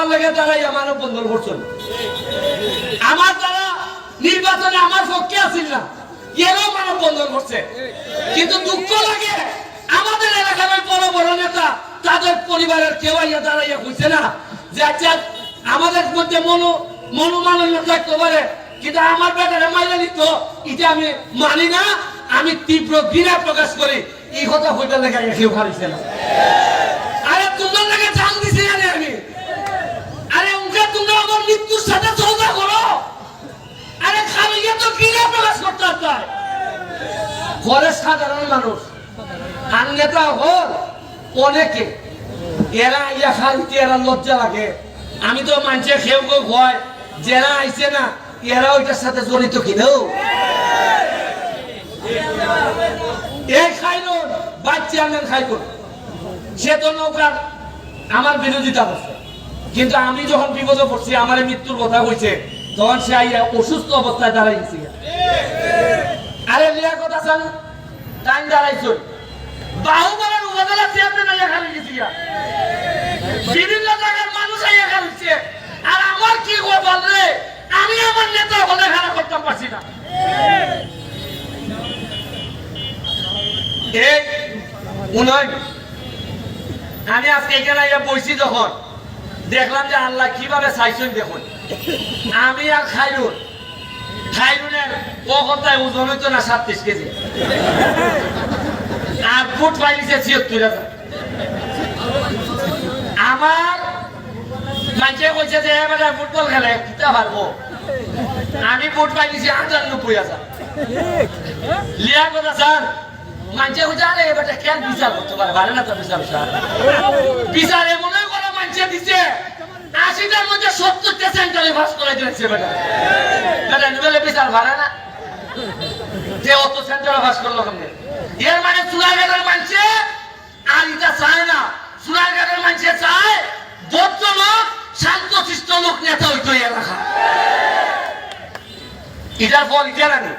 আমার লাগে তারাই আমার বন্ধন করছেন আমার দ্বারা নির্বাচনে আমার পক্ষে আসিল না এরাও মানব বন্ধন করছে কিন্তু দুঃখ লাগে আমাদের এলাকার বড় বড় নেতা তাদের পরিবারের কেউ আইয়া দাঁড়াইয়া কইছে না যে আচ্ছা আমাদের মধ্যে মনোমালিন্য থাকতে পারে কিন্তু আমার বেটারে মাইনা নিত এটা আমি মানি না আমি তীব্র ঘৃণা প্রকাশ করি এই কথা হইতে লেগে কেউ হারিয়েছে না আরে তোমার লাগে জান দিছি জানি আমি আরে উনকে তোমরা আমার মৃত্যুর সাথে চলতা করো আরে খালি তো ঘৃণা প্রকাশ করতে হয় ঘরে সাধারণ মানুষ আর নেতা হল অনেকে এরা ইয়া খালিতে এরা লজ্জা লাগে আমি তো মানুষের খেউ কেউ ভয় যারা আইছে না এরা ওইটার সাথে জড়িত কিনেও এই খাইরুন বাচ্চা আনেন খাইরুন সে তো নৌকার আমার বিরোধিতা করছে কিন্তু আমি যখন বিপদে পড়ছি আমার মৃত্যুর কথা হয়েছে তখন সে আইয়া অসুস্থ অবস্থায় দাঁড়াইছি আরে লিয়া কথা চান টাইম দাঁড়াইছ বাহুবলের উপজেলা চেয়ারম্যান আইয়া খালি গেছি বিভিন্ন জায়গার মানুষ আইয়া খালিছে আর আমার কি বল রে আমি আমার নেতা হলে খারাপ করতে পারছি না এই উনয় আমি আজকে এখানে আইয়া বসছি যখন দেখলাম যে আল্লাহ কিভাবে চাইছেন দেখুন আমি আর খাইরুনের কখনটায় ওজন হইতো না 37 কেজি আর ফুট পাইছে 76,000 আমার মানুষে কইছে যে এবারে ফুটবল খেলে কিতা পারবো আমি ফুট পাইছি 98,000 লিয়া কথা স্যার মানুষে কইছে আরে এবারে কেন বিচার করতে পারে ভালো না তো বিচার মনে করে মানুষে দিছে 80টার মধ্যে 70টা সেন্টারে পাস করে দিয়েছে বেটা নিবেলে বিচার ভালো না যে অত সেন্টারে পাস করলো কেমনে এর মানে সুরাইঘাটের মানুষে আর এটা চায় না সুরাইঘাটের মানুষে চায় ভদ্রলোক শান্তশিষ্ট লোক নেতা হইতো এলাকা এটার ফল এটা জানি